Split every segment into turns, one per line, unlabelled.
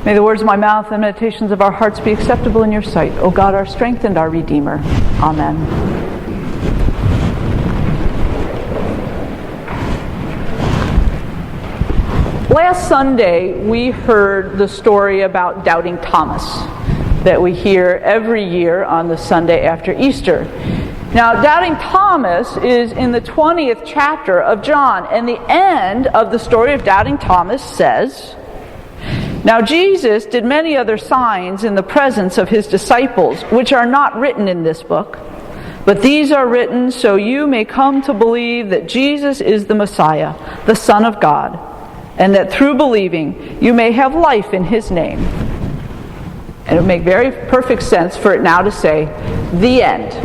May the words of my mouth and meditations of our hearts be acceptable in your sight, O God, our strength and our Redeemer. Amen. Last Sunday, we heard the story about doubting Thomas that we hear every year on the Sunday after Easter. Now, doubting Thomas is in the 20th chapter of John, and the end of the story of doubting Thomas says, "Now Jesus did many other signs in the presence of his disciples, which are not written in this book, but these are written so you may come to believe that Jesus is the Messiah, the Son of God, and that through believing you may have life in his name." And it would make very perfect sense for it now to say, "The end."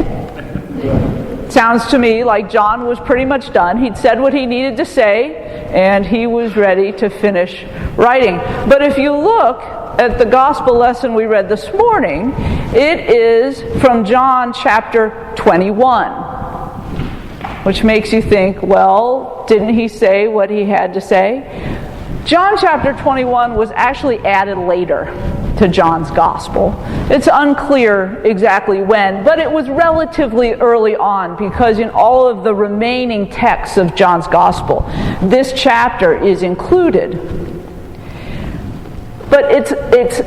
Sounds to me like John was pretty much done. He'd said what he needed to say, and he was ready to finish writing. But if you look at the gospel lesson we read this morning, it is from John chapter 21, which makes you think, well, didn't he say what he had to say? John chapter 21 was actually added later to John's gospel. It's unclear exactly when, but it was relatively early on, because in all of the remaining texts of John's gospel, this chapter is included. But its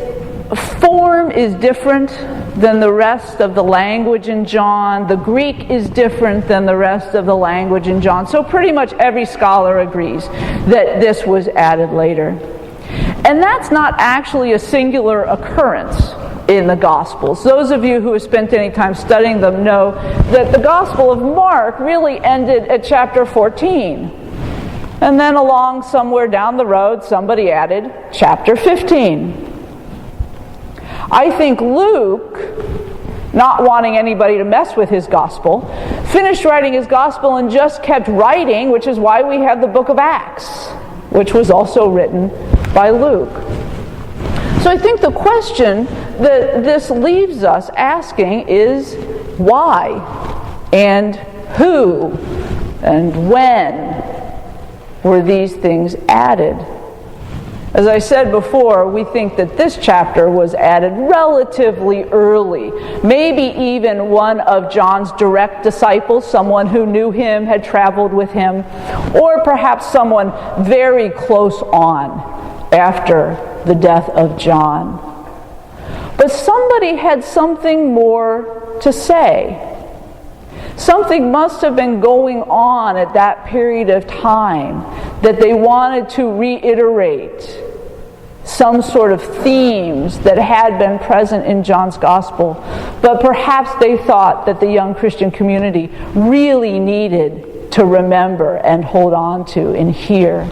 form is different than the rest of the language in John. The Greek is different than the rest of the language in John. So pretty much every scholar agrees that this was added later. And that's not actually a singular occurrence in the Gospels. Those of you who have spent any time studying them know that the Gospel of Mark really ended at chapter 14. And then along somewhere down the road, somebody added chapter 15. I think Luke, not wanting anybody to mess with his Gospel, finished writing his Gospel and just kept writing, which is why we have the book of Acts, which was also written by Luke. So I think the question that this leaves us asking is why and who and when were these things added? As I said before, we think that this chapter was added relatively early. Maybe even one of John's direct disciples, someone who knew him, had traveled with him, or perhaps someone very close on after the death of John. But somebody had something more to say. Something must have been going on at that period of time that they wanted to reiterate, some sort of themes that had been present in John's gospel, but perhaps they thought that the young Christian community really needed to remember and hold on to and hear.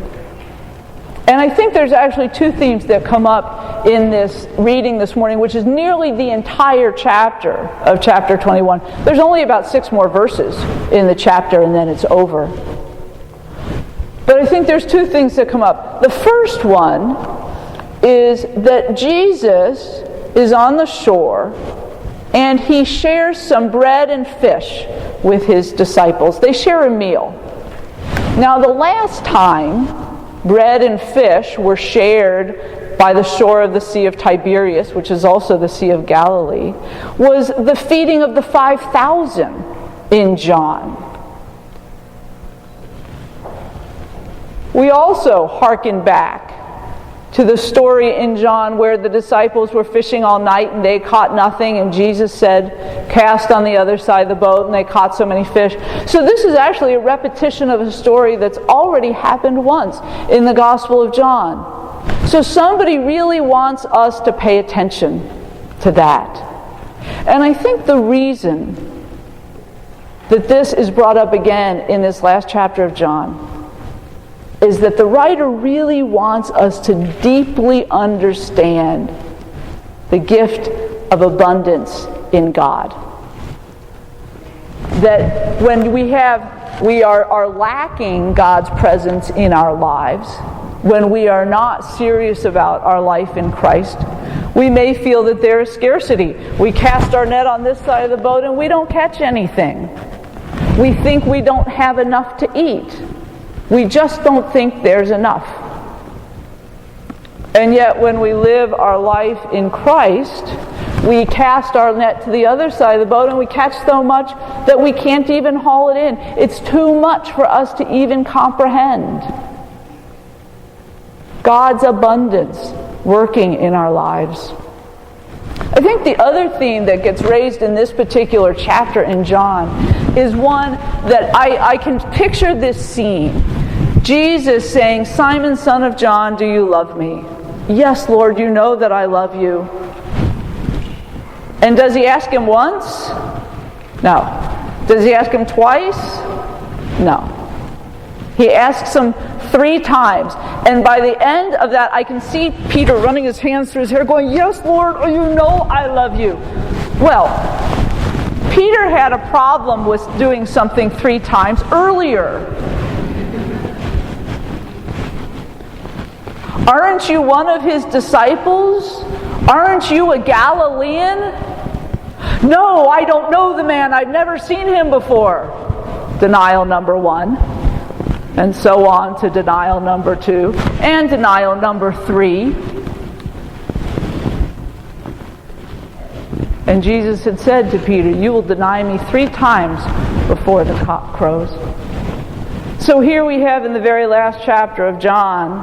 And I think there's actually two themes that come up in this reading this morning, which is nearly the entire chapter of chapter 21. There's only about 6 more verses in the chapter, and then it's over. But I think there's two things that come up. The first one is that Jesus is on the shore, and he shares some bread and fish with his disciples. They share a meal. Now, the last time bread and fish were shared by the shore of the Sea of Tiberias, which is also the Sea of Galilee, was the feeding of the 5,000 in John. We also hearken back to the story in John where the disciples were fishing all night and they caught nothing, and Jesus said, "Cast on the other side of the boat," and they caught so many fish. So this is actually a repetition of a story that's already happened once in the Gospel of John. So somebody really wants us to pay attention to that. And I think the reason that this is brought up again in this last chapter of John is that the writer really wants us to deeply understand the gift of abundance in God. That when we are lacking God's presence in our lives, when we are not serious about our life in Christ, we may feel that there is scarcity. We cast our net on this side of the boat and we don't catch anything. We think we don't have enough to eat. We just don't think there's enough. And yet when we live our life in Christ, we cast our net to the other side of the boat and we catch so much that we can't even haul it in. It's too much for us to even comprehend. God's abundance working in our lives. I think the other theme that gets raised in this particular chapter in John is one that I can picture this scene. Jesus saying, "Simon, son of John, do you love me?" "Yes, Lord, you know that I love you." And does he ask him once? No. Does he ask him twice? No. He asks him 3 times. And by the end of that, I can see Peter running his hands through his hair going, "Yes, Lord, you know I love you." Well, Peter had a problem with doing something 3 times earlier. Aren't you one of his disciples? Aren't you a Galilean? "No, I don't know the man. I've never seen him before." Denial number 1. And so on to denial number 2. And denial number 3. And Jesus had said to Peter, "You will deny me 3 times before the cock crows." So here we have in the very last chapter of John,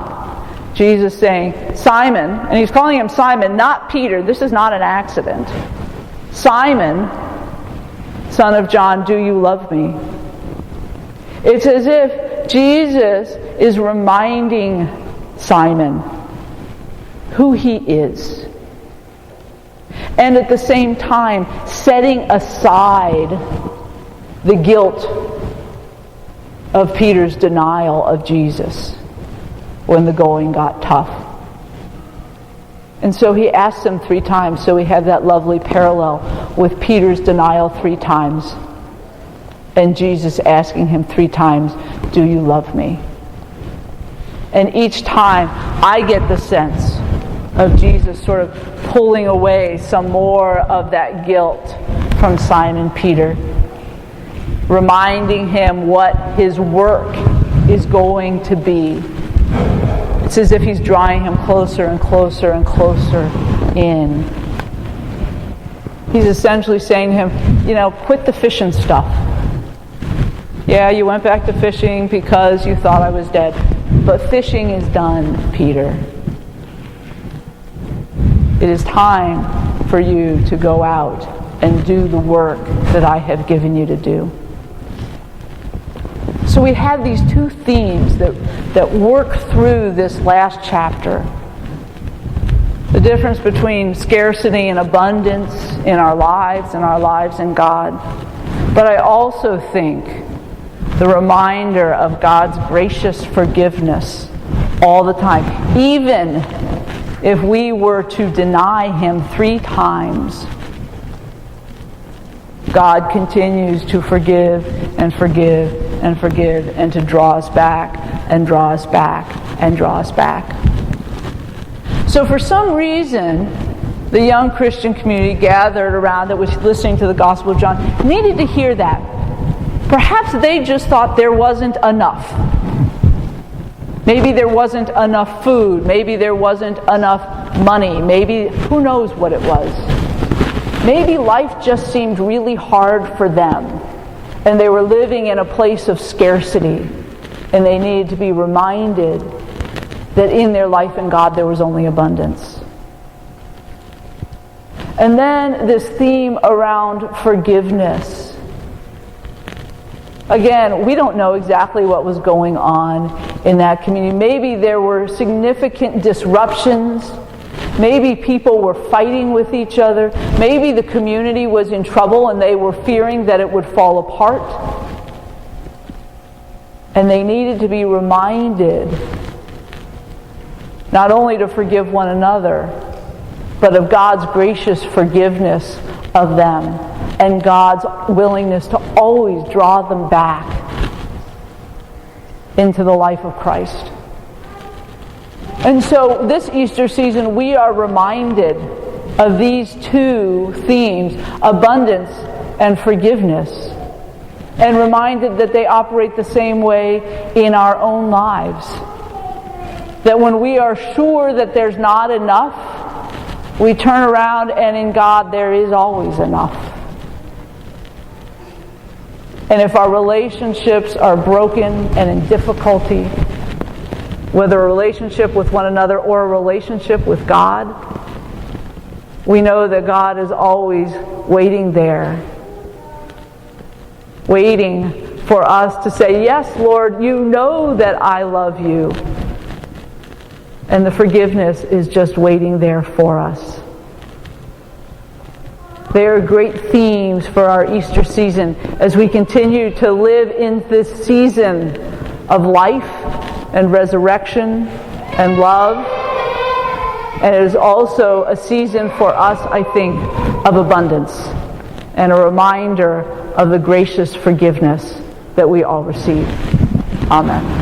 Jesus saying, "Simon," and he's calling him Simon, not Peter. This is not an accident. "Simon, son of John, do you love me?" It's as if Jesus is reminding Simon who he is. And at the same time, setting aside the guilt of Peter's denial of Jesus when the going got tough. And so he asks him 3 times, so we have that lovely parallel with Peter's denial 3 times. And Jesus asking him 3 times, "Do you love me?" And each time I get the sense of Jesus sort of pulling away some more of that guilt from Simon Peter, reminding him what his work is going to be. It's as if he's drawing him closer and closer and closer in. He's essentially saying to him, quit the fishing stuff. Yeah, you went back to fishing because you thought I was dead. But fishing is done, Peter. It is time for you to go out and do the work that I have given you to do. So we have these 2 themes that work through this last chapter. The difference between scarcity and abundance in our lives and our lives in God. But I also think the reminder of God's gracious forgiveness all the time. Even if we were to deny Him 3 times, God continues to forgive and forgive and forgive and to draw us back and draw us back and draw us back. So for some reason, the young Christian community gathered around that was listening to the Gospel of John needed to hear that. Perhaps they just thought there wasn't enough. Maybe there wasn't enough food. Maybe there wasn't enough money. Maybe, who knows what it was. Maybe life just seemed really hard for them, and they were living in a place of scarcity, and they needed to be reminded that in their life in God there was only abundance. And then this theme around forgiveness. Again, we don't know exactly what was going on in that community. Maybe there were significant disruptions. Maybe people were fighting with each other. Maybe the community was in trouble and they were fearing that it would fall apart. And they needed to be reminded not only to forgive one another, but of God's gracious forgiveness of them and God's willingness to always draw them back into the life of Christ. And so this Easter season we are reminded of these 2 themes, abundance and forgiveness, and reminded that they operate the same way in our own lives. That when we are sure that there's not enough, we turn around and in God there is always enough. And if our relationships are broken and in difficulty, whether a relationship with one another or a relationship with God, we know that God is always waiting there, waiting for us to say, yes, Lord, you know that I love you. And the forgiveness is just waiting there for us. They are great themes for our Easter season as we continue to live in this season of life and resurrection and love. And it is also a season for us, I think, of abundance and a reminder of the gracious forgiveness that we all receive. Amen.